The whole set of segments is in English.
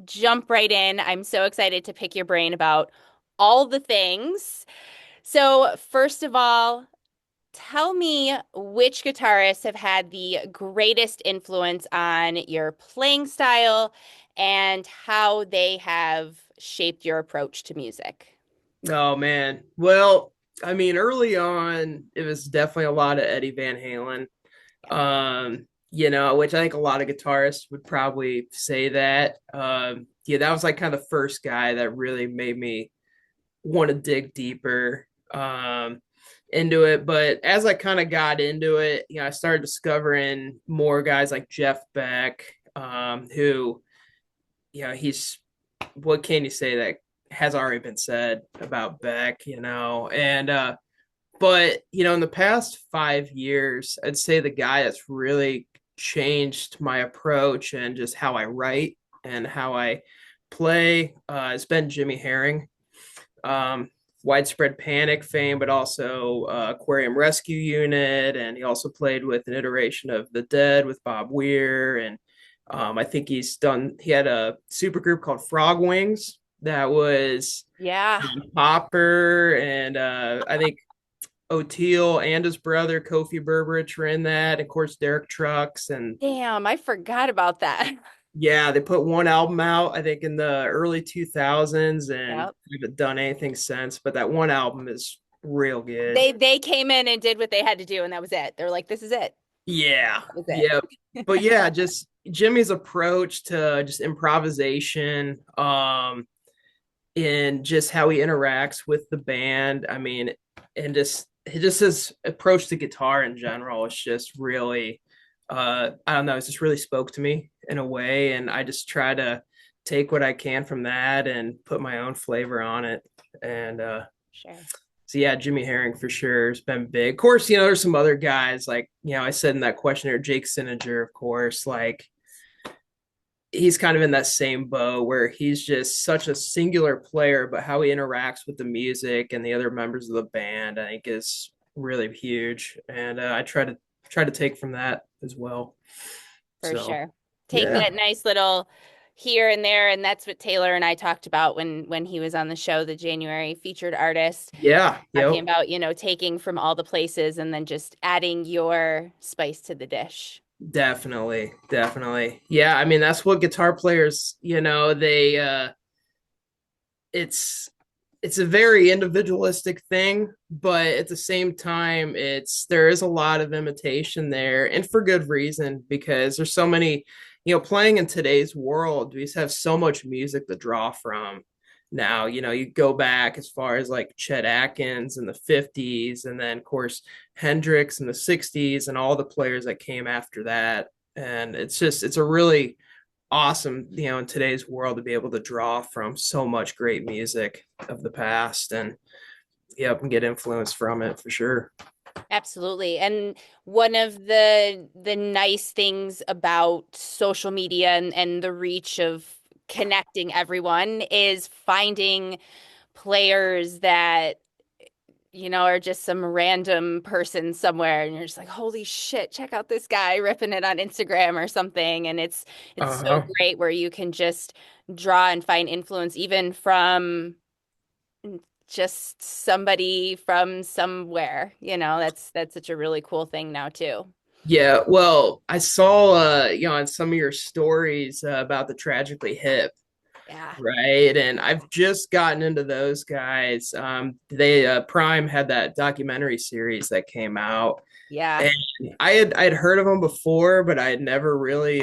jump right in. I'm so excited to pick your brain about all the things. So, first of all, tell me which guitarists have had the greatest influence on your playing style and how they have shaped your approach to music. Oh man. Well, I mean, early on, it was definitely a lot of Eddie Van Halen. Which I think a lot of guitarists would probably say that. Yeah, that was like kind of the first guy that really made me want to dig deeper into it. But as I kind of got into it, I started discovering more guys like Jeff Beck, who, he's what can you say that has already been said about Beck, and but in the past 5 years, I'd say the guy that's really changed my approach and just how I write and how I play has been Jimmy Herring. Um, Widespread Panic fame, but also Aquarium Rescue Unit, and he also played with an iteration of The Dead with Bob Weir, and I think he had a super group called Frog Wings that was Yeah. Popper, and I think O'Teal and his brother Kofi Berberich were in that. Of course, Derek Trucks, and Damn, I forgot about that. yeah, they put one album out, I think, in the early 2000s, and Yep. haven't done anything since. But that one album is real good. They came in and did what they had to do, and that was it. They're like, this is it. Yeah, That was yeah, it. but yeah, just Jimmy's approach to just improvisation, and just how he interacts with the band. I mean, and just his approach to guitar in general is just really, I don't know, it just really spoke to me in a way, and I just try to take what I can from that and put my own flavor on it. And Sure. so yeah, Jimmy Herring for sure has been big. Of course, there's some other guys like, I said in that questionnaire, Jake Sininger, of course, like he's kind of in that same boat where he's just such a singular player, but how he interacts with the music and the other members of the band, I think is really huge. And I try to take from that as well. For So sure. Take yeah, that nice little here and there, and that's what Taylor and I talked about when he was on the show, the January featured artist, yeah, talking yep. about, taking from all the places and then just adding your spice to the dish. Definitely, definitely. Yeah, I mean that's what guitar players, they it's it's a very individualistic thing, but at the same time, there is a lot of imitation there, and for good reason, because there's so many, playing in today's world, we just have so much music to draw from. Now, you go back as far as like Chet Atkins in the 50s, and then of course Hendrix in the 60s, and all the players that came after that. And it's a really awesome, in today's world to be able to draw from so much great music of the past and yep, and get influence from it for sure. Absolutely. And one of the nice things about social media and the reach of connecting everyone is finding players that are just some random person somewhere and you're just like, holy shit, check out this guy ripping it on Instagram or something. And it's so Uh-huh. great where you can just draw and find influence even from just somebody from somewhere. That's such a really cool thing now too. Yeah, well, I saw on some of your stories about the Tragically Hip, Yeah. right? And I've just gotten into those guys. They Prime had that documentary series that came out, Yeah. and I'd heard of them before, but I had never really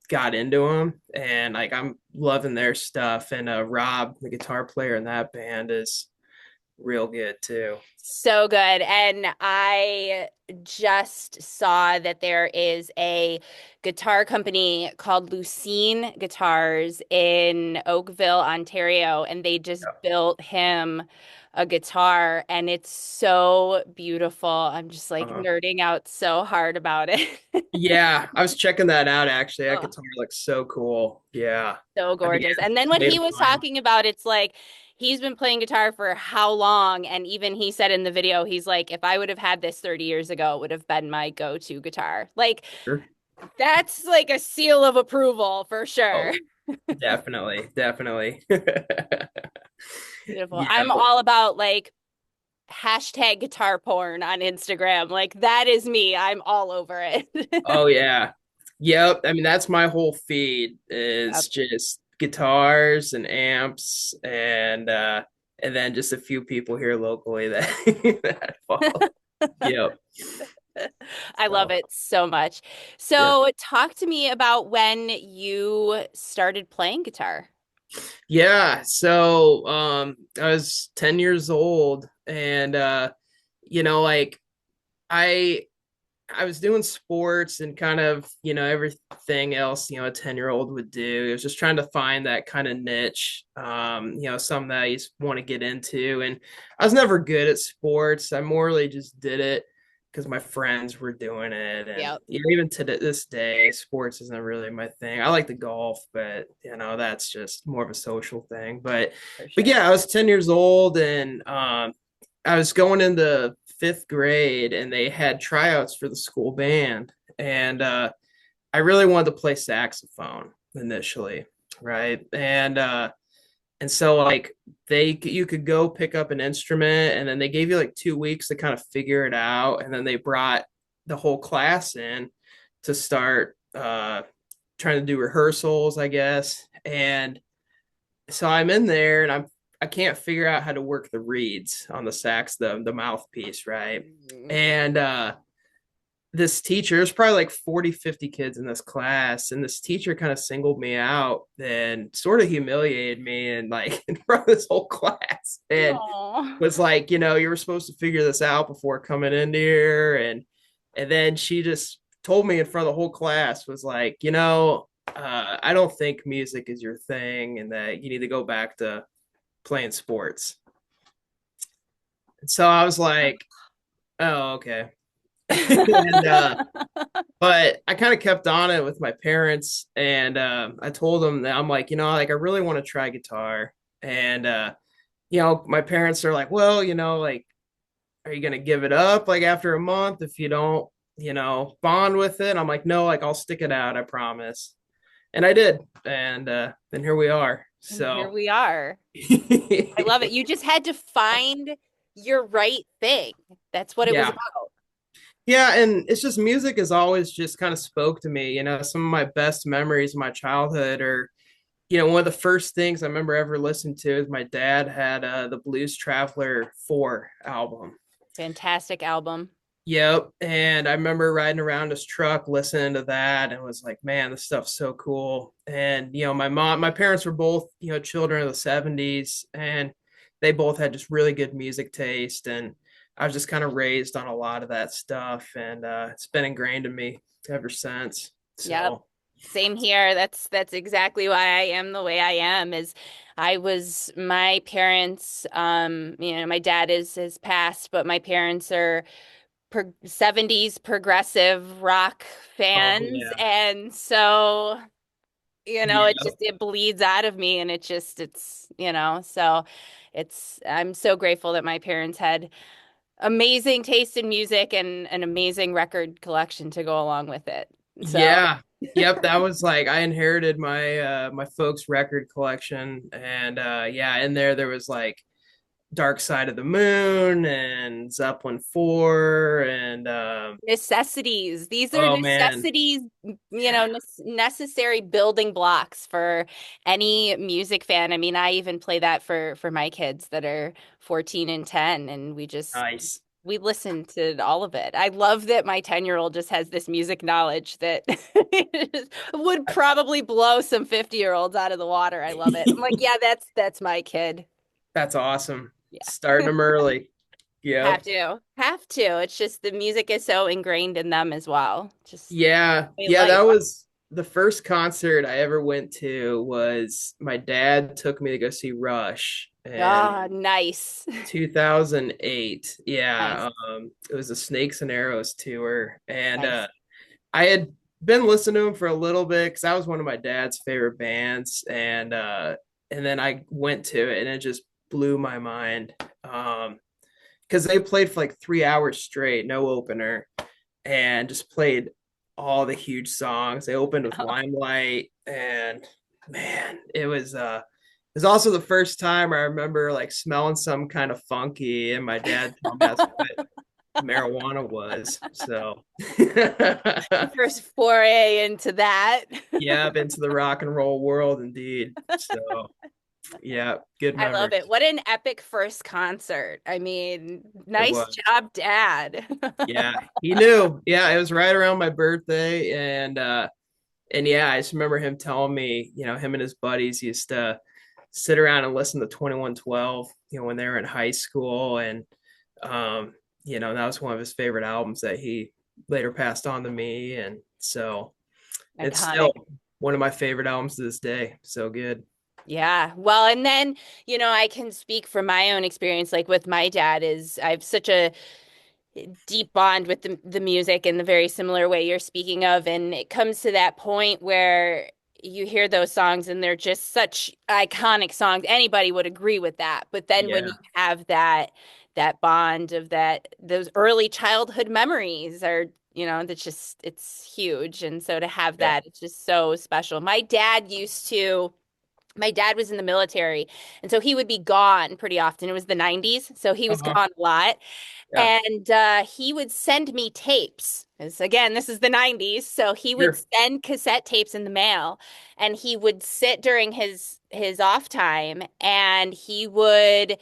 got into them. And like I'm loving their stuff. And Rob, the guitar player in that band, is real good too. So good. And I just saw that there is a guitar company called Lucene Guitars in Oakville, Ontario, and they just built him a guitar and it's so beautiful. I'm just like Uh, nerding out so hard about it. yeah, I was checking that out actually. That Oh, guitar looks so cool. Yeah, so I think gorgeous. And then when made he of was mine. talking about it's like he's been playing guitar for how long? And even he said in the video, he's like, if I would have had this 30 years ago, it would have been my go-to guitar. Like Sure. that's like a seal of approval for Oh, sure. Definitely, definitely. Beautiful. Yeah. I'm all about like hashtag guitar porn on Instagram. Like that is me. I'm all over it. Oh yeah. Yep. I mean, that's my whole feed Yep, is just guitars and amps and then just a few people here locally that that I follow. Yep. I love So it so much. yeah. So, talk to me about when you started playing guitar. Yeah. So I was 10 years old and like I I was doing sports and kind of, everything else, a 10-year-old would do. It was just trying to find that kind of niche, something that I just want to get into. And I was never good at sports. I morely just did it because my friends were doing it. And Yep, even to this day, sports isn't really my thing. I like the golf, but that's just more of a social thing. for But sure. yeah, I was 10 years old and I was going into fifth grade and they had tryouts for the school band. And I really wanted to play saxophone initially, right? And so like you could go pick up an instrument and then they gave you like 2 weeks to kind of figure it out. And then they brought the whole class in to start trying to do rehearsals, I guess. And so I'm in there and I can't figure out how to work the reeds on the sax, the mouthpiece, right? Mhm. And this teacher, there's probably like 40, 50 kids in this class, and this teacher kind of singled me out and sort of humiliated me and like in front of this whole class and Aw. was like, you were supposed to figure this out before coming in here. And then she just told me in front of the whole class, was like, I don't think music is your thing and that you need to go back to playing sports. And so I was like, oh, okay. and But I kind of kept on it with my parents, and I told them that I'm like, like I really want to try guitar. And my parents are like, well, like, are you gonna give it up like after a month if you don't, bond with it? I'm like, no, like I'll stick it out, I promise. And I did, and then here we are. And here So we are. I love it. You just had to find your right thing. That's what it was yeah. about. Yeah, and it's just music has always just kind of spoke to me. Some of my best memories of my childhood are, one of the first things I remember ever listening to is my dad had the Blues Traveler 4 album. Fantastic album. Yep. And I remember riding around his truck listening to that and was like, man, this stuff's so cool. And, my parents were both, children of the 70s and they both had just really good music taste. And I was just kind of raised on a lot of that stuff. And it's been ingrained in me ever since. Yep. So, Same here. That's exactly why I am the way I am is I was my parents my dad is passed, but my parents are 70s progressive rock oh, fans yeah. and so it Yeah. just it bleeds out of me and so I'm so grateful that my parents had amazing taste in music and an amazing record collection to go along with it. So Yeah. Yep, that was like I inherited my folks' record collection and yeah, in there was like Dark Side of the Moon and Zeppelin 4 and necessities. These are oh man, necessities, necessary building blocks for any music fan. I mean, I even play that for my kids that are 14 and 10, and nice. we listen to all of it. I love that my 10-year-old just has this music knowledge that would probably blow some 50-year-olds out of the water. I love it. I'm like, yeah, that's my kid. That's awesome. Yeah. Starting them early. Have Yep. to. Have to. It's just the music is so ingrained in them as well. Just Yeah. way Yeah, that life. was the first concert I ever went to was my dad took me to go see Rush and Ah, nice. 2008. Nice. Yeah, it was a Snakes and Arrows tour, and Nice. I had been listening to him for a little bit because that was one of my dad's favorite bands, and then I went to it, and it just blew my mind. Because they played for like 3 hours straight, no opener, and just played all the huge songs. They opened with Oh, Limelight, and Man, it was also the first time I remember like smelling some kind of funky, and my dad told me that's what marijuana was. So First foray into that. yeah, I've been to the rock and roll world indeed. So yeah, good I love it. memories. What an epic first concert. I mean, It nice was. job, Dad. Yeah, he knew. Yeah, it was right around my birthday, and yeah, I just remember him telling me, him and his buddies used to sit around and listen to 2112, when they were in high school, and um, that was one of his favorite albums that he later passed on to me, and so it's Iconic. still one of my favorite albums to this day. So good. Yeah. Well, and then, I can speak from my own experience, like with my dad is I have such a deep bond with the music in the very similar way you're speaking of. And it comes to that point where you hear those songs and they're just such iconic songs. Anybody would agree with that. But then when you Yeah, have that bond of those early childhood memories are, that's just it's huge. And so to have yeah. that, it's just so special. My dad was in the military, and so he would be gone pretty often. It was the 90s, so he was Uh-huh. gone a lot. Yeah. And he would send me tapes. 'Cause, again, this is the 90s, so he would Sure. send cassette tapes in the mail, and he would sit during his off time, and he would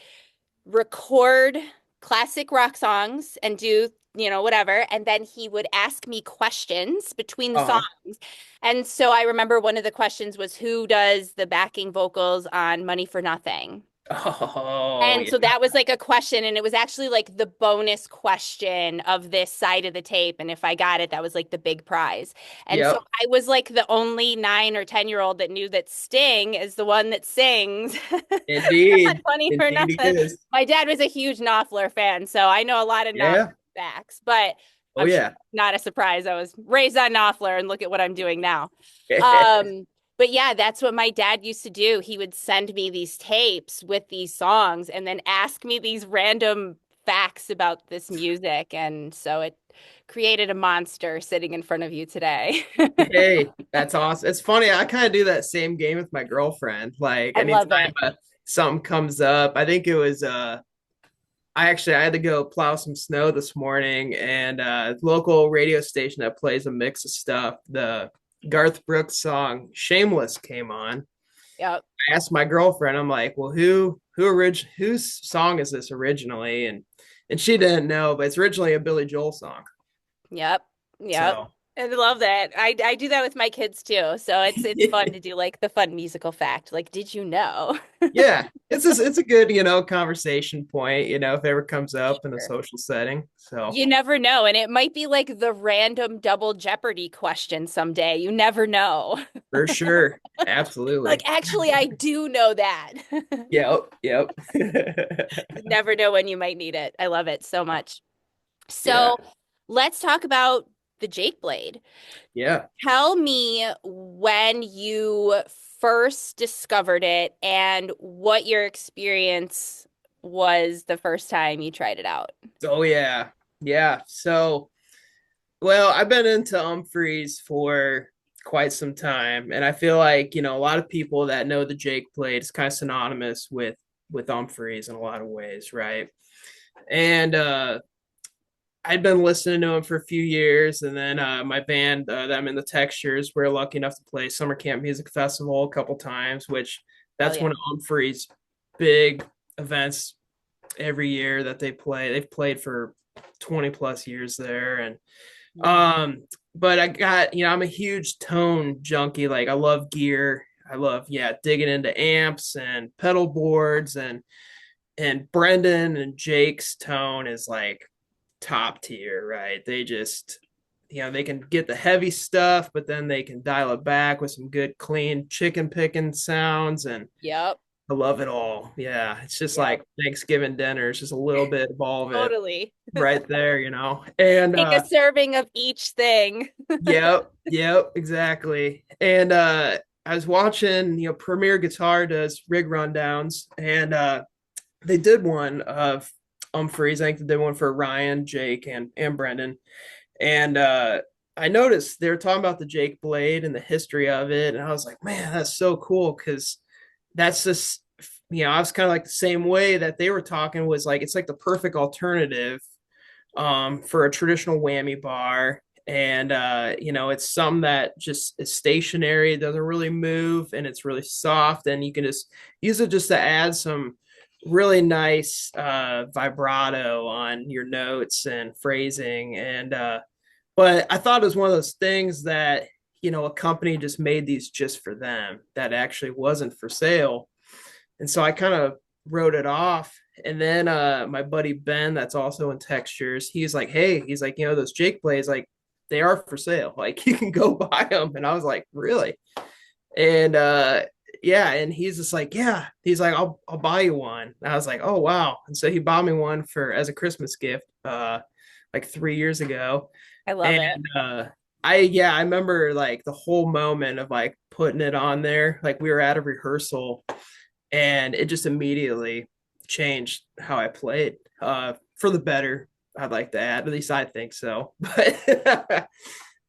record classic rock songs and do, whatever. And then he would ask me questions between the Uh-huh. songs. And so I remember one of the questions was, who does the backing vocals on Money for Nothing? Oh, And yeah. so that was like a question, and it was actually like the bonus question of this side of the tape. And if I got it, that was like the big prize. And so Yep. I was like the only 9 or 10-year-old that knew that Sting is the one that sings on Indeed. Money for Indeed he Nothing. is. My dad was a huge Knopfler fan, so I know a lot of Knopfler Yeah. facts, but Oh, I'm sure yeah. not a surprise. I was raised on Knopfler, and look at what I'm doing now. Um, but yeah, that's what my dad used to do. He would send me these tapes with these songs and then ask me these random facts about this music. And so it created a monster sitting in front of you today. Hey, that's awesome. It's funny. I kind of do that same game with my girlfriend. Like I love anytime it. something comes up, I think it was I had to go plow some snow this morning, and local radio station that plays a mix of stuff, the Garth Brooks song "Shameless" came on. Yep. I asked my girlfriend, I'm like, "Well, whose song is this originally?" And she didn't know, but it's originally a Billy Joel song. Yep. Yep. So I love that. I do that with my kids too. So it's fun to do like the fun musical fact. Like, did you know? yeah, it's a good conversation point, if it ever comes up in a Sure. social setting. So You never know. And it might be like the random double Jeopardy question someday. You never know. for sure, Like, absolutely. actually, I do know that. Yep, yep. You never know when you might need it. I love it so much. Yeah, So let's talk about the Jake Blade. yeah. Tell me when you first discovered it and what your experience was the first time you tried it out. Oh yeah, yeah. So, well, I've been into Umphreys for quite some time, and I feel like a lot of people that know the Jake Blade is kind of synonymous with Umphreys in a lot of ways, right? And I'd been listening to him for a few years, and then my band that I'm in the Textures, we're lucky enough to play Summer Camp Music Festival a couple times, which Hell that's yeah. one of Umphreys' big events every year that they play. They've played for 20 plus years there, and Mhm. but I got I'm a huge tone junkie. Like I love gear. I love digging into amps and pedal boards, and Brendan and Jake's tone is like top tier, right? They just, they can get the heavy stuff, but then they can dial it back with some good, clean chicken picking sounds. And Yep. I love it all. Yeah. It's just Yep. like Thanksgiving dinner. It's just a little bit of all of it Totally. right there. And, Take a serving of each thing. yep, yep, exactly. And, I was watching, Premier Guitar does rig rundowns, and they did one of Humphreys. I think they did one for Ryan, Jake, and Brendan. And I noticed they were talking about the Jake Blade and the history of it, and I was like, man, that's so cool because that's just I was kind of like the same way that they were talking was like it's like the perfect alternative for a traditional whammy bar. And it's some that just is stationary, it doesn't really move, and it's really soft, and you can just use it just to add some really nice vibrato on your notes and phrasing. And but I thought it was one of those things that a company just made these just for them that actually wasn't for sale. And so I kind of wrote it off. And then my buddy Ben, that's also in textures, he's like, hey, he's like, those Jake blades, like they are for sale. Like you can go buy them. And I was like, really? And yeah, and he's just like, yeah. He's like, I'll buy you one. And I was like, oh wow. And so he bought me one for as a Christmas gift, like 3 years ago. I love And it. I remember like the whole moment of like putting it on there. Like we were at a rehearsal and it just immediately changed how I played for the better. I'd like to add, at least I think so. But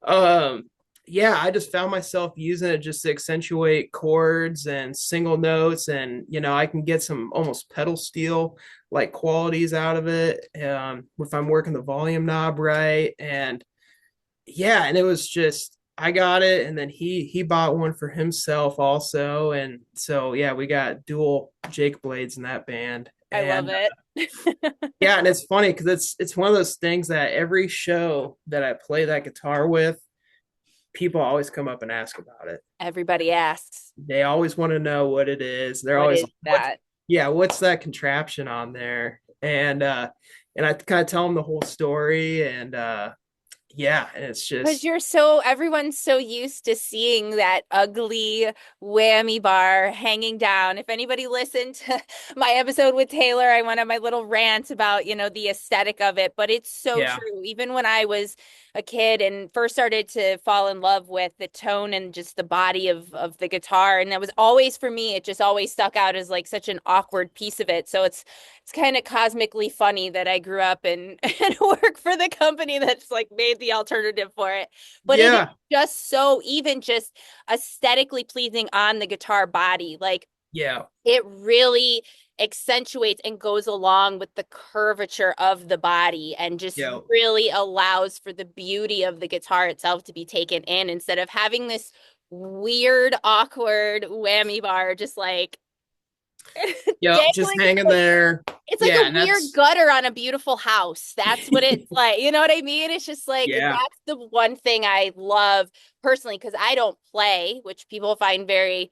um, yeah, I just found myself using it just to accentuate chords and single notes, and I can get some almost pedal steel like qualities out of it if I'm working the volume knob right. And yeah, and it was just I got it, and then he bought one for himself also, and so yeah, we got dual Jake blades in that band. I love And it. yeah, and it's funny because it's one of those things that every show that I play that guitar with, people always come up and ask about it. Everybody asks, They always want to know what it is. They're what always is like, "What? that? Yeah, what's that contraption on there?" And I kind of tell them the whole story, and yeah, and it's Because just everyone's so used to seeing that ugly whammy bar hanging down. If anybody listened to my episode with Taylor, I went on my little rant about, the aesthetic of it, but it's so yeah, true. Even when I was a kid and first started to fall in love with the tone and just the body of the guitar, and that was always for me, it just always stuck out as like such an awkward piece of it. So it's kind of cosmically funny that I grew up and, and work for the company that's like made the alternative for it. But it is yeah, just so even just aesthetically pleasing on the guitar body. Like yeah, it really accentuates and goes along with the curvature of the body and just yeah. really allows for the beauty of the guitar itself to be taken in instead of having this weird, awkward whammy bar just like Yep, just dangling. hanging there. It's like Yeah, a and weird that's gutter on a beautiful house. That's what it's like. You know what I mean? It's just like yeah. that's the one thing I love personally because I don't play, which people find very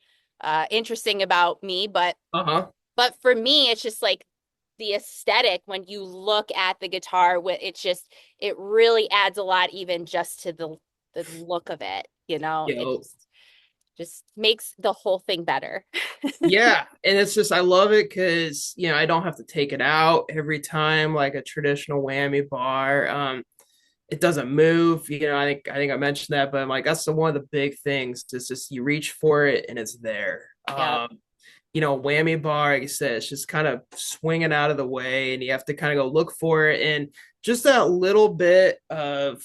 interesting about me, Uh-huh. but for me it's just like the aesthetic when you look at the guitar with it's just it really adds a lot even just to the look of it, It Yo. just makes the whole thing better. Yeah, and it's just I love it because I don't have to take it out every time like a traditional whammy bar. It doesn't move. I think I mentioned that, but I'm like that's one of the big things. It's just you reach for it and it's there. Yep, Whammy bar, like I said, it's just kind of swinging out of the way, and you have to kind of go look for it, and just that little bit of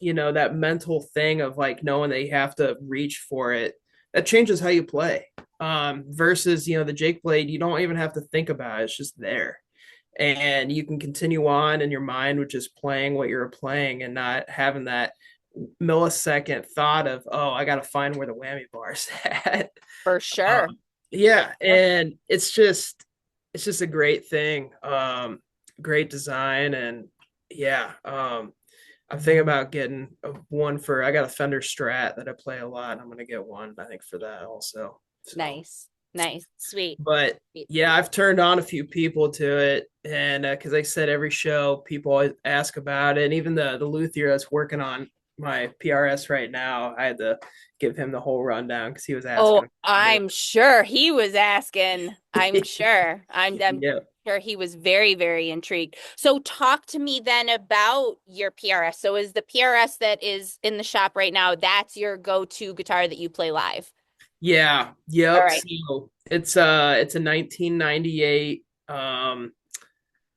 that mental thing of like knowing that you have to reach for it, that changes how you play. Versus the Jake blade, you don't even have to think about it, it's just there, and you can continue on in your mind with just playing what you're playing and not having that millisecond thought of, oh, I got to find where the whammy bar is at. for sure. um, yeah, and it's just a great thing. Great design, and yeah. I'm thinking about getting one for. I got a Fender Strat that I play a lot. I'm gonna get one, I think, for that also. So, Nice. Nice. Sweet. but Sweet. yeah, I've turned on a few people to it, and because like I said, every show people always ask about it, and even the luthier that's working on my PRS right now, I had to give him the whole rundown because he was Oh, asking about I'm sure he was asking. I'm it. sure. I'm Yeah. sure he was very, very intrigued. So talk to me then about your PRS. So is the PRS that is in the shop right now, that's your go-to guitar that you play live? Yeah. All Yep. right. So it's a 1998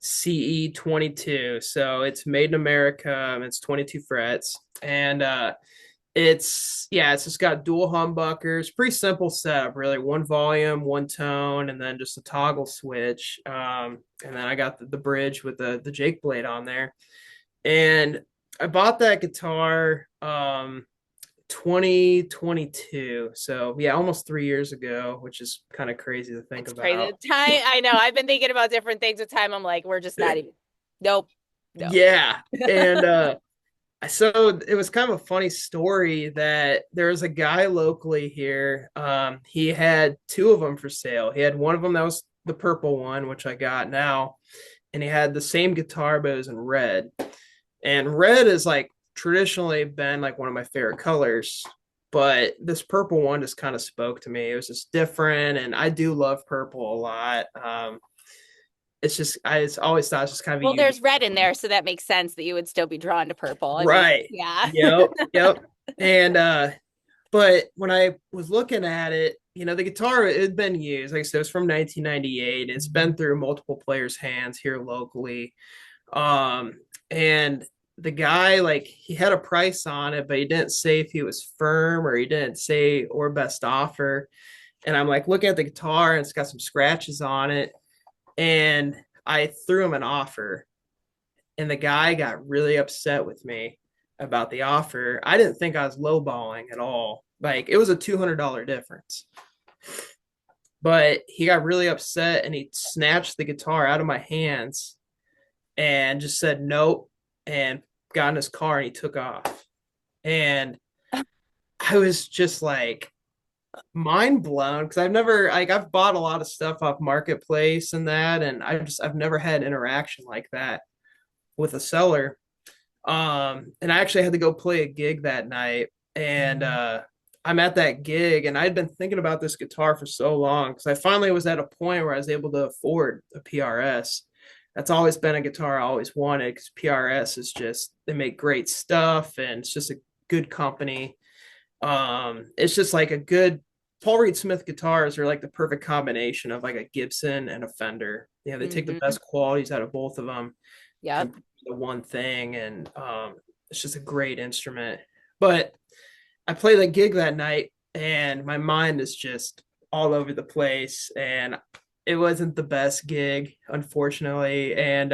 CE 22. So it's made in America. It's 22 frets. And it's just got dual humbuckers. Pretty simple setup, really. One volume, one tone, and then just a toggle switch. And then I got the bridge with the Jake blade on there. And I bought that guitar 2022. So yeah, almost 3 years ago, which is kind of crazy to think It's crazy. about. The time, I know. I've been thinking about different things with time. I'm like, we're just not even. Nope. No. Yeah. And so it was kind of a funny story that there was a guy locally here. He had two of them for sale. He had one of them that was the purple one, which I got now, and he had the same guitar, but it was in red. And red is like traditionally been like one of my favorite colors, but this purple one just kind of spoke to me. It was just different, and I do love purple a lot. It's just I it's always thought it's just kind of a Well, unique. there's red in there, so that makes sense that you would still be drawn to purple. I mean, Right. yeah. Yep. Yep. And but when I was looking at it, the guitar it had been used. Like I said, it was from 1998. It's been through multiple players' hands here locally. Um, and the guy, like, he had a price on it, but he didn't say if he was firm or he didn't say or best offer. And I'm like looking at the guitar and it's got some scratches on it. And I threw him an offer and the guy got really upset with me about the offer. I didn't think I was lowballing at all. Like it was a $200 difference. But he got really upset and he snatched the guitar out of my hands and just said nope and got in his car and he took off. And I was just like mind blown because I've bought a lot of stuff off marketplace and that and I've never had interaction like that with a seller. And I actually had to go play a gig that night. And I'm at that gig, and I'd been thinking about this guitar for so long because I finally was at a point where I was able to afford a PRS. That's always been a guitar I always wanted because PRS is just, they make great stuff and it's just a good company. It's just like a good Paul Reed Smith guitars are like the perfect combination of like a Gibson and a Fender. They take the Hmm. best qualities out of both of them Yep. and the one thing, and it's just a great instrument. But I played that gig that night, and my mind is just all over the place, and it wasn't the best gig, unfortunately. And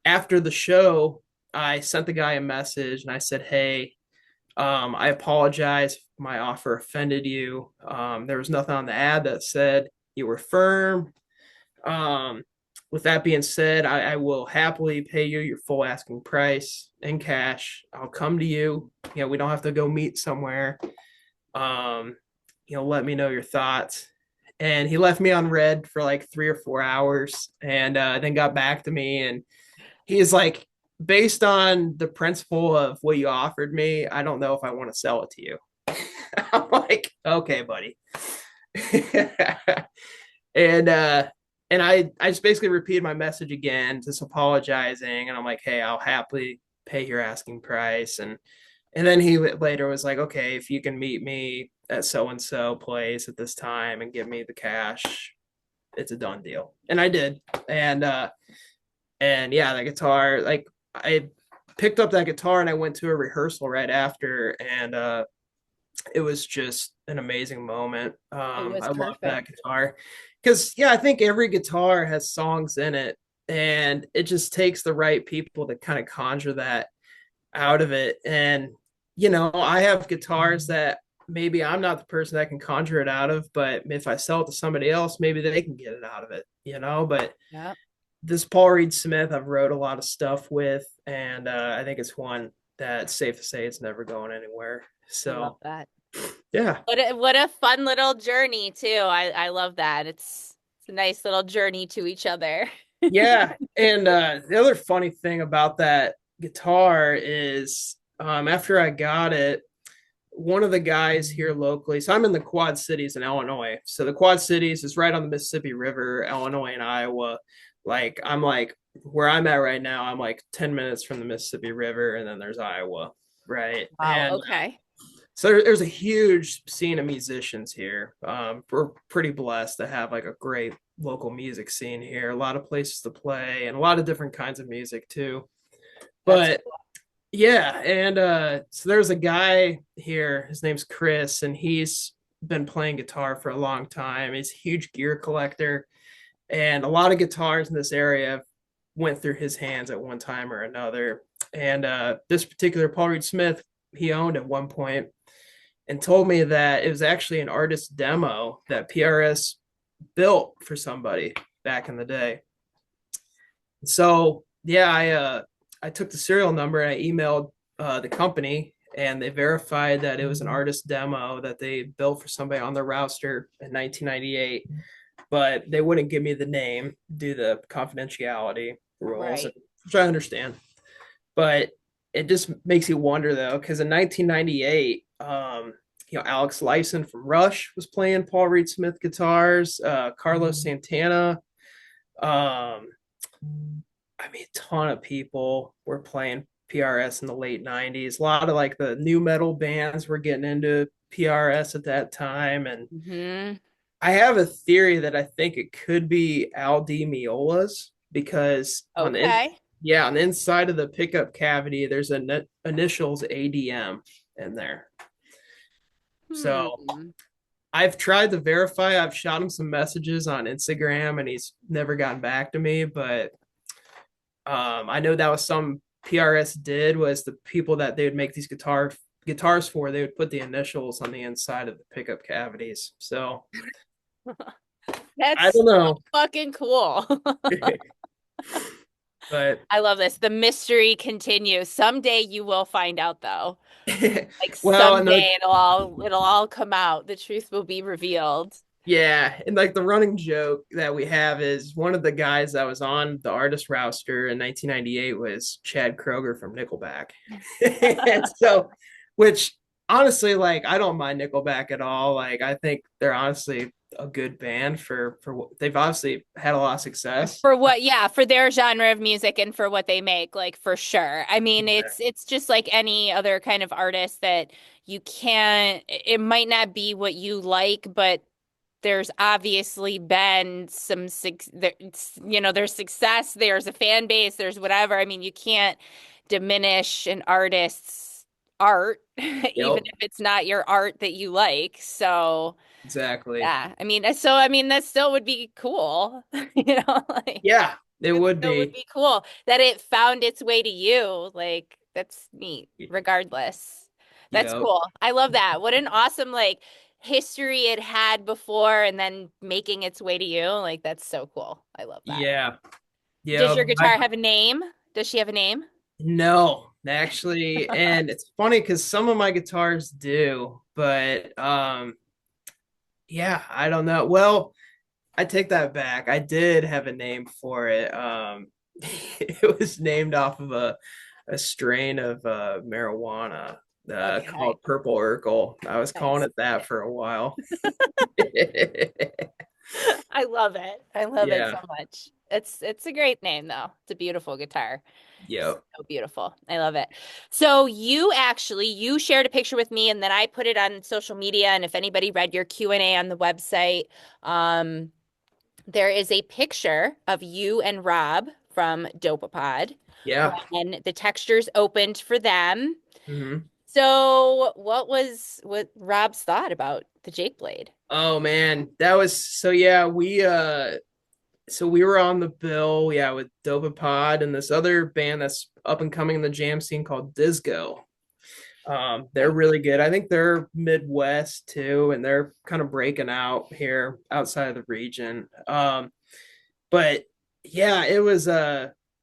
after the show, I sent the guy a message, and I said, "Hey, I apologize if my offer offended you. There was nothing on the ad that said you were firm. Um, with that being said, I will happily pay you your full asking price in cash. I'll come to you. We don't have to go meet somewhere. Um, let me know your thoughts." And he left me on red for like 3 or 4 hours and then got back to me. And he's like, based on the principle of what you offered me, I don't know if I want to sell it to you. I'm like, okay, buddy. and I just basically repeated my message again, just apologizing, and I'm like, hey, I'll happily pay your asking price, and then he later was like, okay, if you can meet me at so and so place at this time and give me the cash, it's a done deal, and I did, and yeah, that guitar, like I picked up that guitar and I went to a rehearsal right after, and it was just an amazing moment. It was I love perfect. that guitar because, yeah, I think every guitar has songs in it, and it just takes the right people to kind of conjure that out of it. And, I have guitars that maybe I'm not the person that can conjure it out of, but if I sell it to somebody else, maybe they can get it out of it. But Yeah. this Paul Reed Smith, I've wrote a lot of stuff with, and I think it's one that's safe to say it's never going anywhere. I love So, that. yeah. What a fun little journey too. I love that. It's a nice little journey to each other. Yeah, and the other funny thing about that guitar is after I got it, one of the guys here locally, so I'm in the Quad Cities in Illinois. So the Quad Cities is right on the Mississippi River, Illinois and Iowa. Like I'm like where I'm at right now, I'm like 10 minutes from the Mississippi River, and then there's Iowa, right? Wow. And Okay. so there's a huge scene of musicians here. We're pretty blessed to have like a great local music scene here. A lot of places to play and a lot of different kinds of music too. That's But yeah, and so there's a guy here. His name's Chris, and he's been playing guitar for a long time. He's a huge gear collector, and a lot of guitars in this area went through his hands at one time or another. And this particular Paul Reed Smith, he owned at one point, and told me that it was actually an artist demo that PRS built for somebody back in the day. So yeah, I took the serial number and I emailed the company, and they verified that it was an artist demo that they built for somebody on their roster in 1998, but they wouldn't give me the name due to confidentiality rules, right. which I understand. But it just makes you wonder though, because in 1998, Alex Lifeson from Rush was playing Paul Reed Smith guitars. Carlos Santana, um, I mean, a ton of people were playing PRS in the late 90s. A lot of like the new metal bands were getting into PRS at that time. And Hmm. I have a theory that I think it could be Al Di Meola's because Okay. on the inside of the pickup cavity, there's initials ADM in there. So Hmm. I've tried to verify. I've shot him some messages on Instagram and he's never gotten back to me, but I know that was some PRS did was the people that they would make these guitars for, they would put the initials on the inside of the pickup cavities. So I That's don't so know. fucking cool. But I love this. The mystery continues. Someday you will find out though. Like well, and someday it'll all come out. The truth will be revealed. yeah, and like the running joke that we have is one of the guys that was on the artist roster in 1998 was Chad Kroeger from Nickelback. And so, which honestly, like I don't mind Nickelback at all. Like I think they're honestly a good band for what they've obviously had a lot of success. For what, yeah, for their genre of music and for what they make, like for sure. I mean, Yeah. it's just like any other kind of artist that you can't, it might not be what you like, but there's obviously been some there's success, there's a fan base, there's whatever. I mean, you can't diminish an artist's art, even Yep. if it's not your art that you like. So, Exactly. yeah, I mean, that still would be cool, like Yeah, it it would still would be. be cool that it found its way to you. Like, that's neat, regardless. That's Yep. cool. I love that. What an awesome, like, history it had before and then making its way to you. Like, that's so cool. I love that. Yeah. Does Yep. your guitar have a name? Does she have a name? No, actually, and it's funny because some of my guitars do, but yeah, I don't know. Well, I take that back. I did have a name for it. It was named off of a strain of marijuana Okay. called Purple Urkel. I was calling Nice. it that for a while. I love it. I love it so Yeah. much. It's a great name though. It's a beautiful guitar. Yep. So beautiful. I love it. So you shared a picture with me and then I put it on social media and if anybody read your Q&A on the website, um there is a picture of you and Rob from Dopapod Yeah. when the textures opened for them. Hmm. So what Rob's thought about the Jake Blade? Oh man, that was so yeah, we were on the bill, yeah, with Dopa Pod and this other band that's up and coming in the jam scene called Disco. They're really good. I think they're Midwest too, and they're kind of breaking out here outside of the region. But yeah, it was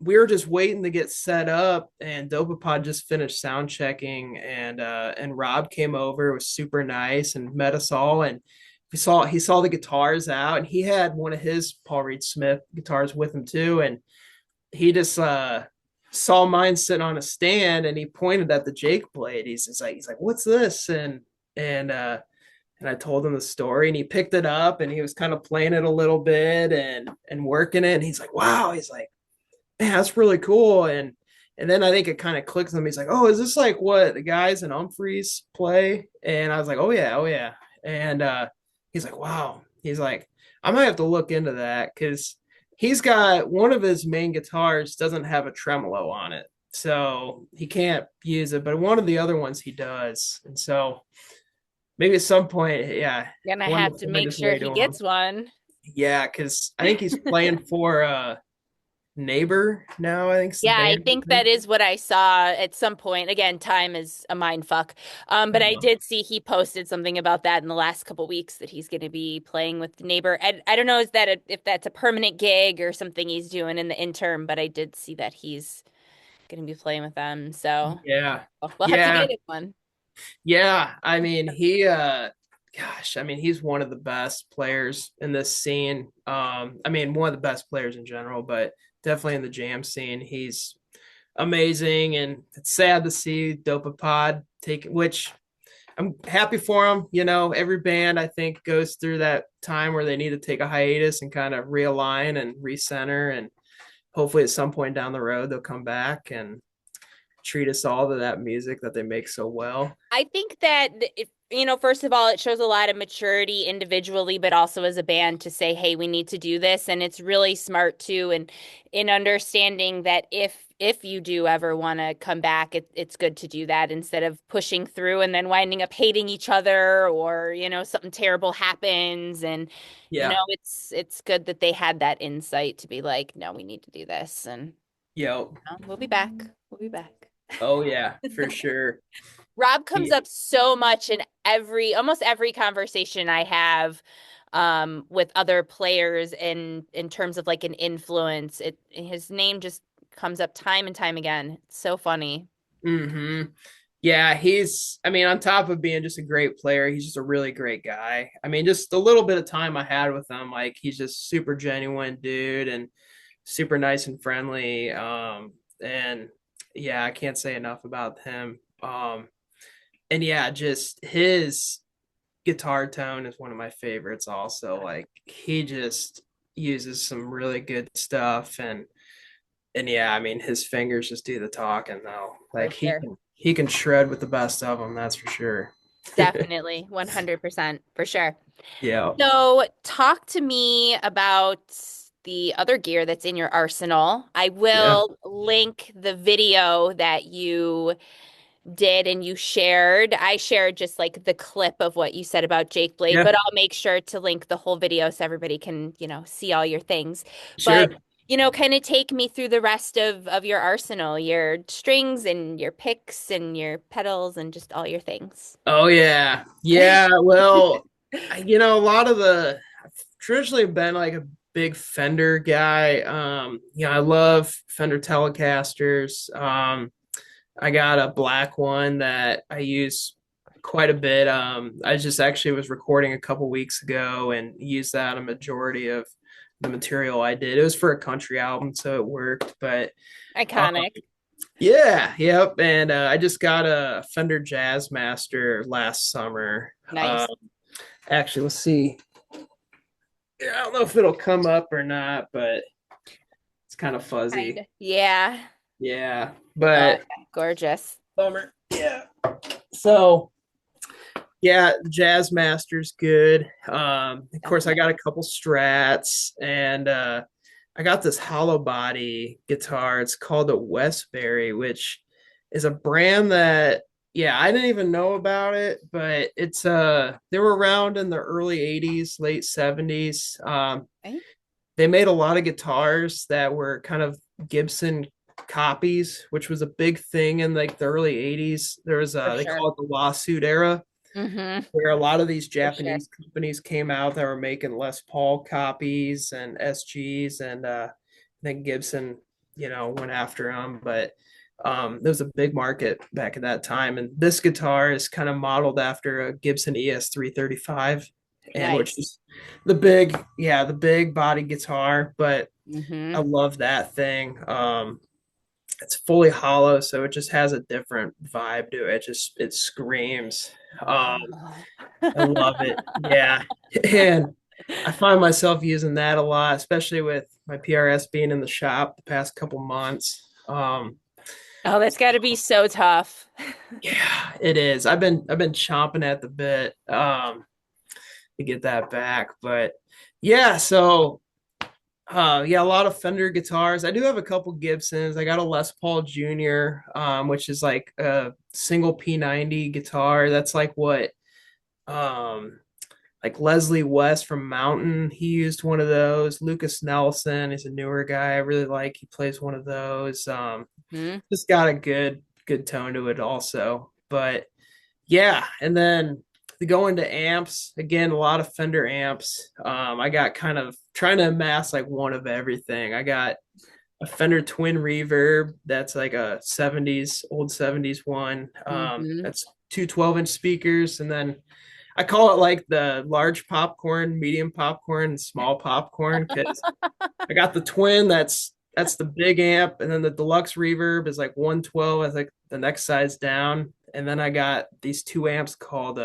we were just waiting to get set up and Dopapod just finished sound checking and Rob came over, was super nice and met us all and he saw the guitars out and he had one of his Paul Reed Smith guitars with him too and he just saw mine sitting on a stand and he pointed at the Jake blade. He's like, what's this? And and I told him the story and he picked it up and he was kind of playing it a little bit and working it. And he's like, wow. He's like, man, that's really cool. And then I think it kind of clicked with him. He's like, oh, is this like what the guys in Humphreys play? And I was like, oh yeah, oh yeah. And he's like, wow. He's like, I might have to look into that because he's got one of his main guitars doesn't have a tremolo on it. So he can't use it, but one of the other ones he does. And so maybe at some point, yeah, Gonna one have to to find make his sure way he to him. gets one. Yeah, because I think he's playing for Neighbor now. I think it's the Yeah, I band. think that is what I saw at some point. Again, time is a mind fuck. But I Oh, did see he posted something about that in the last couple weeks that he's going to be playing with the neighbor. I don't know is that if that's a permanent gig or something he's doing in the interim, but I did see that he's going to be playing with them. So yeah. we'll have to Yeah. get him one. Yeah. I mean, gosh, I mean, he's one of the best players in this scene. I mean, one of the best players in general, but definitely in the jam scene. He's amazing, and it's sad to see Dopapod take, which I'm happy for him. You know, every band I think goes through that time where they need to take a hiatus and kind of realign and recenter, and hopefully at some point down the road they'll come back and treat us all to that music that they make so well. I think that first of all, it shows a lot of maturity individually, but also as a band to say, "Hey, we need to do this," and it's really smart too, and in understanding that if you do ever want to come back, it's good to do that instead of pushing through and then winding up hating each other, or something terrible happens, and Yeah. it's good that they had that insight to be like, "No, we need to do this," and Yo. we'll be back. We'll be back. Oh yeah, for sure. Rob comes He, up so much in almost every conversation I have with other players in terms of like an influence. His name just comes up time and time again. It's so funny. hmm Yeah, he's, I mean, on top of being just a great player, he's just a really great guy. I mean, just the little bit of time I had with him, like he's just super genuine dude and super nice and friendly. And yeah, I can't say enough about him. And yeah, just his guitar tone is one of my favorites also. Like he just uses some really good stuff and yeah, I mean his fingers just do the talking though. For Like sure. he can shred with the best of them, that's for sure. Definitely. 100% for sure. Yeah. So, talk to me about the other gear that's in your arsenal. I Yeah. will link the video that you did and you shared. I shared just like the clip of what you said about Jake Blade, Yeah. but I'll make sure to link the whole video so everybody can, see all your things. But, Sure. kind of take me through the rest of your arsenal, your strings and your picks and your pedals and just all your things. Oh yeah. Yeah. Well, a lot of I've traditionally been like a big Fender guy. I love Fender Telecasters. I got a black one that I use quite a bit. I just actually was recording a couple weeks ago and used that a majority of the material I did. It was for a country album, so it worked. But um, Iconic. yeah, yep. And I just got a Fender Jazz Master last summer. Nice. Actually, let's see. Yeah, I don't know if it'll come up or not, but it's kind of Kind fuzzy. of. Yeah. Yeah, Oh, but yeah. Gorgeous. bummer. Yeah. So yeah, Jazz Master's good. Of course, I Definitely. got a couple Strats, and I got this hollow body guitar. It's called a Westbury, which is a brand that, yeah, I didn't even know about it, but it's they were around in the early '80s, late '70s. Right? They made a lot of guitars that were kind of Gibson copies, which was a big thing in like the early '80s. There was For they sure. call it the lawsuit era Mm-hmm. where a lot of these For sure. Japanese companies came out that were making Les Paul copies and SGs, and I think Gibson, went after them. But there was a big market back at that time, and this guitar is kind of modeled after a Gibson ES 335, and which Nice. is the big body guitar. But I Mm-hmm. love that thing. It's fully hollow, so it just has a different vibe to it. It screams. Um, Oh. I love it. Yeah. And I find myself using that a lot, especially with my PRS being in the shop the past couple months. Oh, that's got to be so tough. Yeah, it is. I've been chomping at the bit. to get that back. But yeah, so yeah, a lot of Fender guitars. I do have a couple Gibsons. I got a Les Paul Jr., which is like a single P90 guitar. That's um like Leslie West from Mountain. He used one of those. Lucas Nelson is a newer guy I really like. He plays one of those. Hmm. Just got a good tone to it also. But yeah, and then to go into amps, again, a lot of Fender amps. I got kind of trying to amass like one of everything. I got a Fender Twin Reverb that's like a 70s, old 70s one. Hmm. That's two 12-inch speakers. And then I call it like the large popcorn, medium popcorn, and small popcorn because I got the twin that's the big amp, and then the deluxe reverb is like 112. I think the next size down, and then I got these two amps called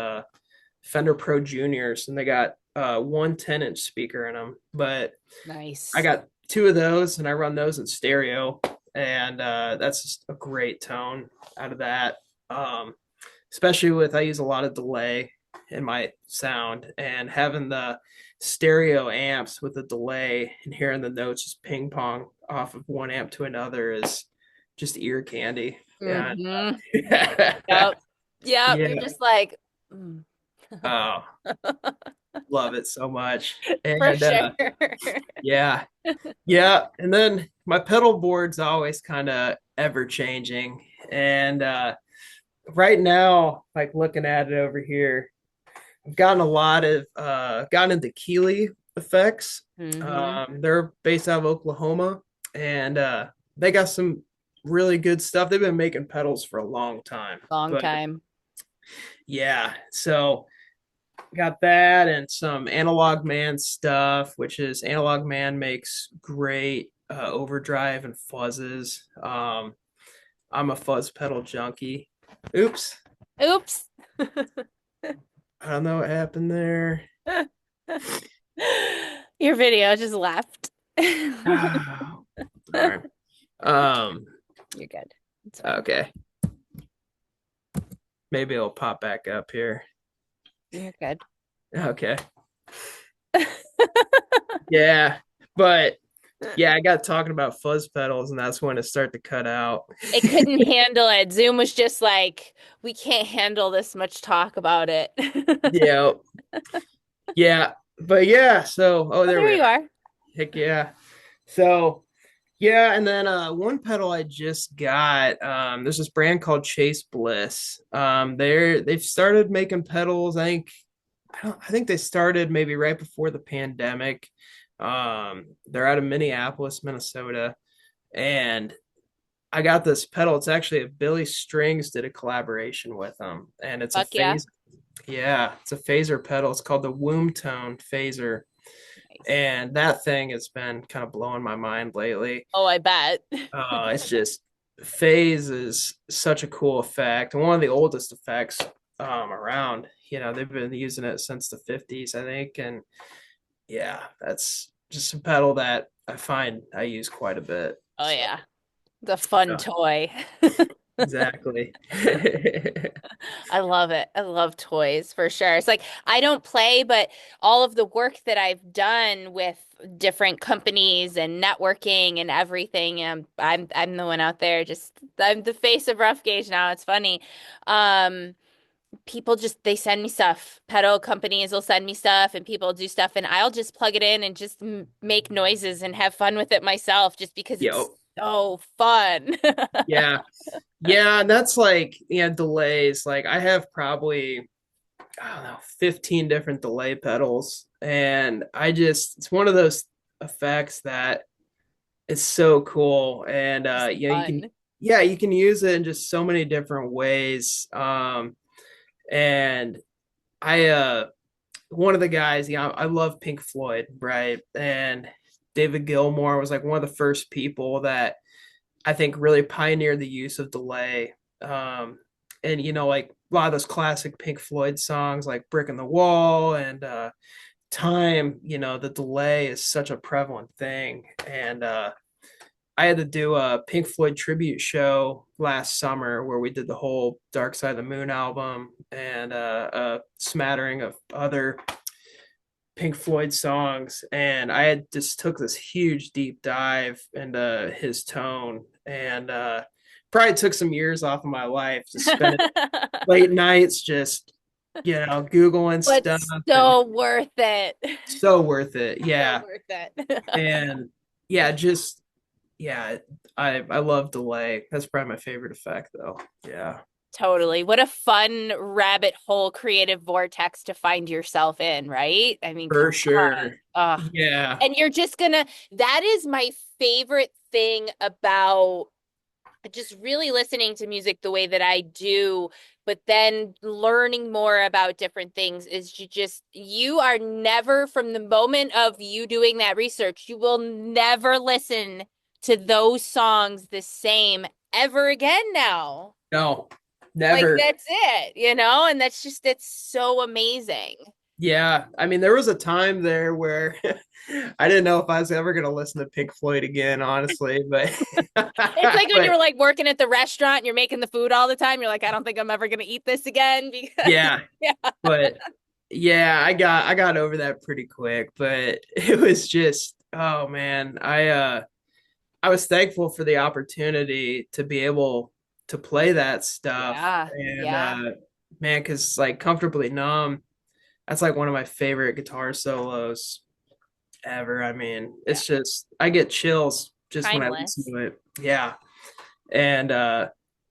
Fender Pro Juniors, and they got one 10-inch speaker in them. But I Nice. got two of those, and I run those in stereo, and that's just a great tone out of that. Um, Especially with I use a lot of delay in my sound, and having the stereo amps with the delay and hearing the notes just ping pong off of one amp to another is just ear candy. And Hmm. yeah, Yep. Yep. You're yeah. just like, mm. Oh, love it so much. For And sure. yeah, yeah. And then my pedal board's always kind of ever changing. And right now, like looking at it over here, I've gotten a lot of gotten into Keeley effects. Hmm. They're based out of Oklahoma, and they got some really good stuff. They've been making pedals for a long time, Long but time. yeah, so got that and some Analog Man stuff, which is Analog Man makes great overdrive and fuzzes. I'm a fuzz pedal junkie. Oops, Oops. I don't know what happened there. Your video just left. Oh, darn. Um, You're good. It's fine. okay. Maybe it'll pop back up here. You're good. Okay. Yeah. But yeah, I got talking about fuzz pedals and that's when it started to cut out. It couldn't handle it. Zoom was just like, we can't handle this much talk about it. Yeah. Yeah. But yeah, so Oh, there there we are. you are. Heck yeah. So yeah, and then one pedal I just got, there's this brand called Chase Bliss. They've started making pedals, I think they started maybe right before the pandemic. They're out of Minneapolis, Minnesota, and I got this pedal. It's actually a Billy Strings did a collaboration with them, and it's a Fuck yeah. phase. Yeah, it's a phaser pedal. It's called the Womb Tone Phaser, Nice. and that thing has been kind of blowing my mind lately. Oh, I bet. It's just phase is such a cool effect, and one of the oldest effects around. You know, they've been using it since the 50s, I think, and yeah, that's just a pedal that I find I use quite a bit. Oh So yeah. The fun yeah, toy. exactly. I love it. I love toys for sure. It's like I don't play, but all of the work that I've done with different companies and networking and everything, I'm the one out there just I'm the face of Rough Gauge now. It's funny. Um, People just they send me stuff. Pedal companies will send me stuff and people do stuff and I'll just plug it in and just m make noises and have fun with it myself just because it's Yo, so fun. yeah, yeah, and that's like delays. Like I have probably I don't know 15 different delay pedals, and I just it's one of those effects that it's so cool, and Just fun. you can use it in just so many different ways. And I one of the guys, I love Pink Floyd, right? And David Gilmour was like one of the first people that I think really pioneered the use of delay. And like a lot of those classic Pink Floyd songs like Brick in the Wall and Time, the delay is such a prevalent thing. And I had to do a Pink Floyd tribute show last summer where we did the whole Dark Side of the Moon album and a smattering of other Pink Floyd songs, and I had just took this huge deep dive into his tone, and probably took some years off of my life, just spending late nights just googling But stuff, and so worth it. so worth it. So Yeah, worth it. and yeah, just yeah, I love delay. That's probably my favorite effect, though. Yeah, Totally. What a fun rabbit hole creative vortex to find yourself in, right? I mean, come for on. sure. Ugh. Yeah, And you're just gonna, that is my favorite thing about just really listening to music the way that I do, but then learning more about different things is you are never, from the moment of you doing that research, you will never listen to those songs the same ever again now. no, Like never. that's it, and it's so amazing. Yeah, I mean, there was a time there where I didn't know if I was ever going to listen to Pink Floyd again, honestly, but It's like when but you're like working at the restaurant and you're making the food all the time. You're like, I don't think I'm ever gonna eat this again because yeah, yeah. but yeah, I got over that pretty quick, but it was just, oh man, I was thankful for the opportunity to be able to play that stuff, Yeah, and yeah, man, cuz like Comfortably Numb, that's like one of my favorite guitar solos ever. I mean, yeah. it's just I get chills just when I listen Timeless. to it. Yeah. And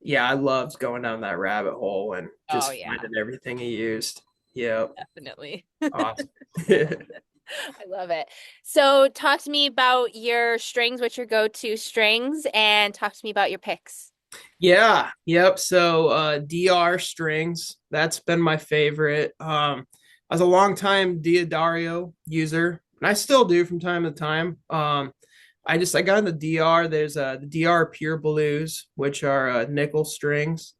yeah, I loved going down that rabbit hole and Oh just yeah, finding everything he used. Yep. definitely. Awesome. I love it. So talk to me about your strings, what's your go-to strings, and talk to me about your picks. Yeah, yep. So DR strings, that's been my favorite. I was a long time Diodario user, and I still do from time to time. I got in the DR. There's the DR Pure Blues, which are nickel strings,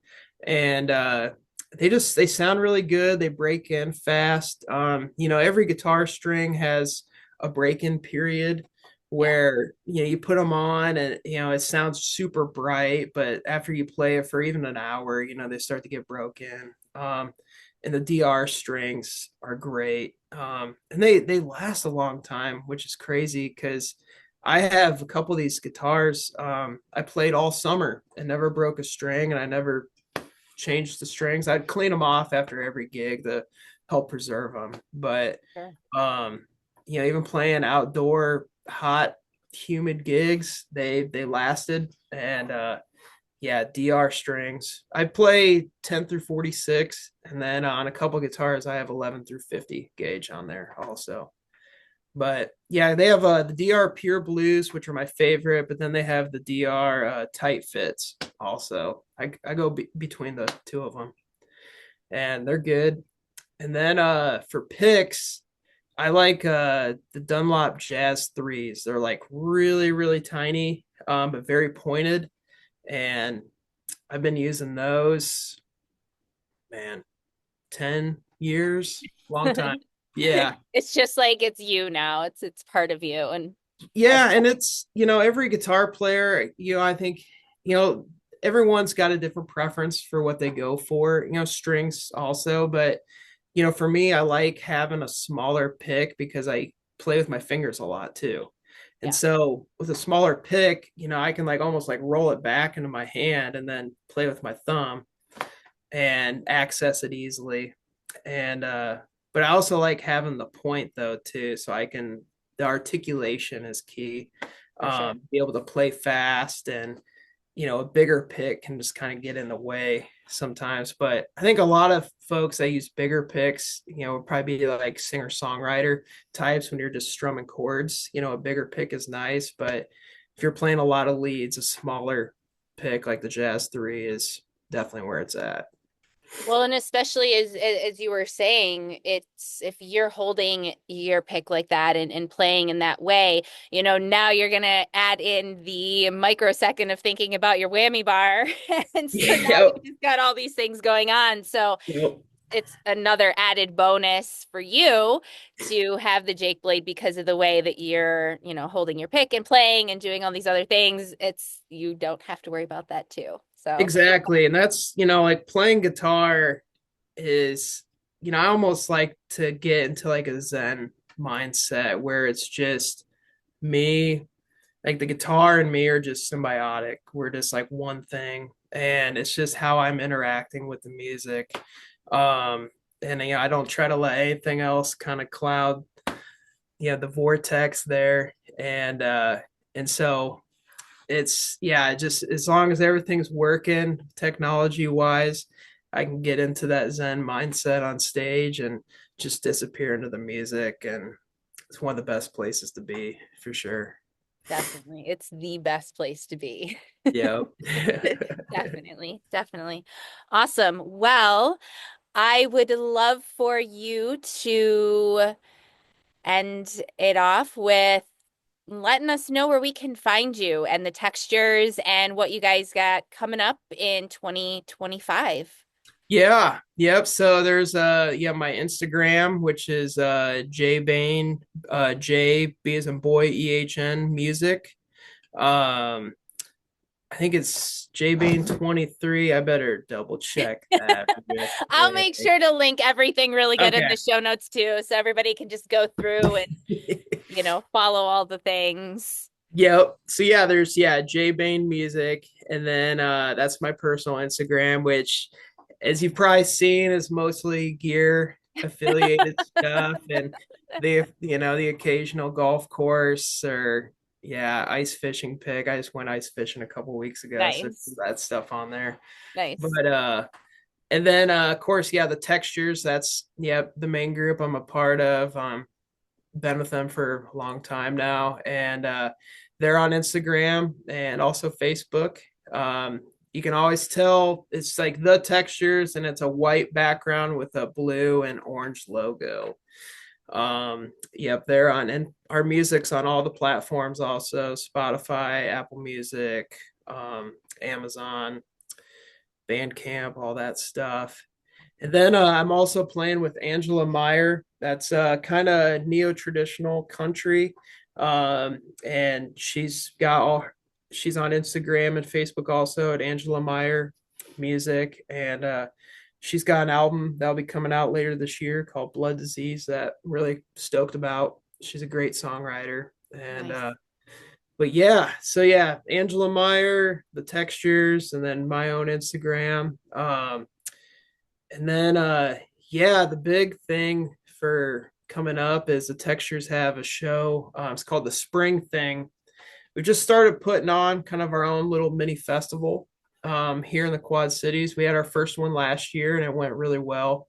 and they sound really good. They break in fast. Every guitar string has a break-in period Yeah, where you put them on and it sounds super bright, but after you play it for even an hour, they start to get broken. And the DR strings are great, and they last a long time, which is crazy because I have a couple of these guitars. I played all summer and never broke a string, and I never changed the strings. I'd clean them off after every gig to help preserve them. But sure. um, even playing outdoor, hot, humid gigs, they lasted. And yeah, DR strings. I play 10 through 46, and then on a couple guitars, I have 11 through 50 gauge on there also. But yeah, they have the DR Pure Blues, which are my favorite, but then they have the DR Tight Fits also. I go between the two of them, and they're good. And then for picks, I like the Dunlop Jazz threes. They're like really, really tiny, but very pointed. And I've been using those, man, 10 years, long time. Yeah. It's just like it's you now. It's part of you, and I Yeah, and it's, every guitar player, I think, you know, everyone's got a different preference for what they go for, strings also, but for me, I like having a smaller pick because I play with my fingers a lot too. And yeah, so with a smaller pick, I can like almost like roll it back into my hand and then play with my thumb and access it easily. And but I also like having the point though too, so the articulation is key. for sure. Be able to play fast, and a bigger pick can just kind of get in the way sometimes. But I think a lot of folks that use bigger picks, would probably be like singer songwriter types when you're just strumming chords. A bigger pick is nice, but if you're playing a lot of leads, a smaller pick like the Jazz 3 is definitely where it's at. Well, and especially as you were saying, it's if you're holding your pick like that and playing in that way, now you're gonna add in the microsecond of thinking about your whammy bar. And so now Yep. you've just got all these things going on. So Yep. it's another added bonus for you to have the Jake Blade because of the way that you're, holding your pick and playing and doing all these other things. You don't have to worry about that too. So Exactly. And that's, like playing guitar is, I almost like to get into like a Zen mindset where it's just me, like the guitar and me are just symbiotic. We're just like one thing, and it's just how I'm interacting with the music. Um, and I don't try to let anything else kind of cloud, the vortex there. And so it's just as long as everything's working technology wise, I can get into that Zen mindset on stage and just disappear into the music, and it's one of the best places to be for sure. Definitely. It's the best place to be. Yep. Definitely. Definitely. Awesome. Well, I would love for you to end it off with letting us know where we can find you and the textures and what you guys got coming up in 2025. Yeah. Yep. So there's my Instagram, which is J Behn, J B as in boy, EHN music. Um I think it's J Behn 23. I better double check that real I'll make quick. sure to link everything really good in Okay. the show notes too, so everybody can just go through and, follow all the things. Yep. So yeah, there's J Behn music, and then that's my personal Instagram, which as you've probably seen is mostly gear affiliated stuff, and the occasional golf course or ice fishing pick. I just went ice fishing a couple weeks ago, so Nice. that stuff on there. Nice. But and then of course, the textures, that's the main group I'm a part of. Been with them for a long time now, and they're on Instagram and also Facebook. You can always tell it's like the textures, and it's a white background with a blue and orange logo. Yep, they're on, and our music's on all the platforms, also Spotify, Apple Music, Amazon, Bandcamp, all that stuff. And then I'm also playing with Angela Meyer. That's kind of neo-traditional country. And she's on Instagram and Facebook also at Angela Meyer Music. And she's got an album that'll be coming out later this year called Blood Disease that I'm really stoked about. She's a great songwriter. And Nice. but yeah, so yeah, Angela Meyer, the textures, and then my own Instagram. And then the big thing for coming up is the Textures have a show. It's called the Spring Thing. We just started putting on kind of our own little mini festival here in the Quad Cities. We had our first one last year and it went really well.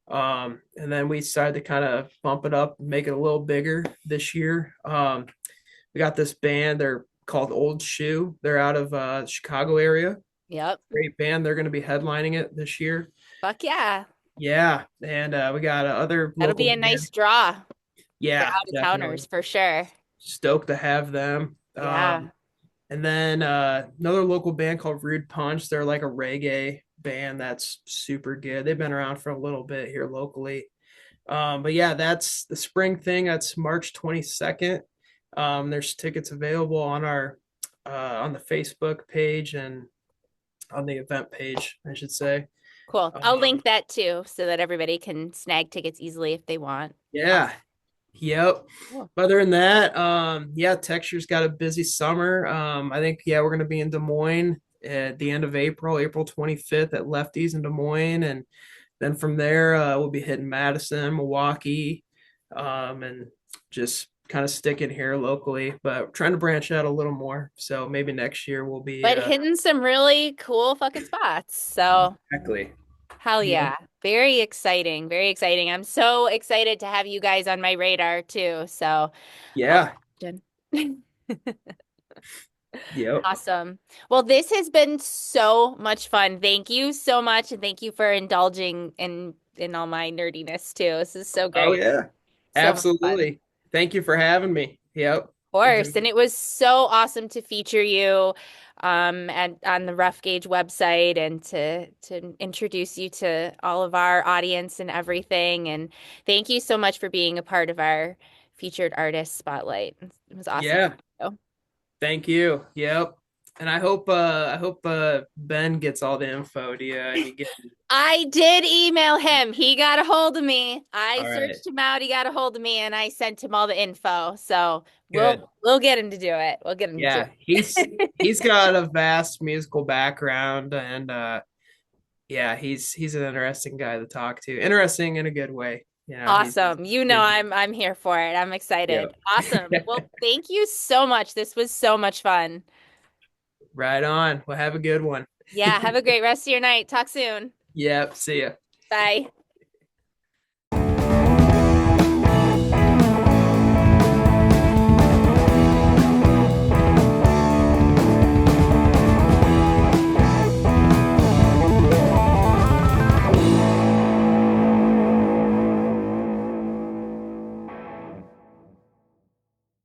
And then we decided to kind of bump it up and make it a little bigger this year. We got this band. They're called Old Shoe. They're out of Chicago area. Yep. Great band. They're going to be headlining it this year. Fuck yeah. Yeah, and we got other That'll local be a bands. nice draw for Yeah, out of definitely towners for sure. stoked to have them. Yeah. And then another local band called Rude Punch. They're like a reggae band that's super good. They've been around for a little bit here locally. But yeah, that's the spring thing. That's March 22nd. There's tickets available on our on the Facebook page and on the event page, I should say. Cool. I'll Um, link that too so that everybody can snag tickets easily if they want. yeah, Awesome. yep. Cool. Other than that, Texture's got a busy summer. I think we're gonna be in Des Moines at the end of April, April 25th at Lefties in Des Moines, and then from there we'll be hitting Madison, Milwaukee, and just kind of sticking here locally, but trying to branch out a little more. So maybe next year we'll be But hitting some really cool fucking spots. So exactly. hell Yep. yeah. Very exciting. Very exciting. I'm so excited to have you guys on my radar too. So I'll Yeah. Yep. awesome. Well, this has been so much fun. Thank you so much, and thank you for indulging in all my nerdiness too. This is so Oh great. yeah. So much fun. Of Absolutely. Thank you for having me. Yep. It was course. And it was so awesome to feature you and on the Rough Gauge website and to introduce you to all of our audience and everything. And thank you so much for being a part of our featured artist spotlight. It was awesome. yeah. Thank you. Yep. And I hope Ben gets all the info. Do you get I did email him. He got a hold of me. I all right? searched him out. He got a hold of me, and I sent him all the info. So Good. we'll get him to do it. We'll get him to do Yeah, it. he's got a vast musical background and yeah, he's an interesting guy to talk to. Interesting in a good way. You know, he's Awesome. You know good. I'm here for it. I'm Yeah. excited. Awesome. Well, thank you so much. This was so much fun. Right on. Well, have a good one. Yeah, have a great rest of your night. Talk soon. Yep. See ya. Bye.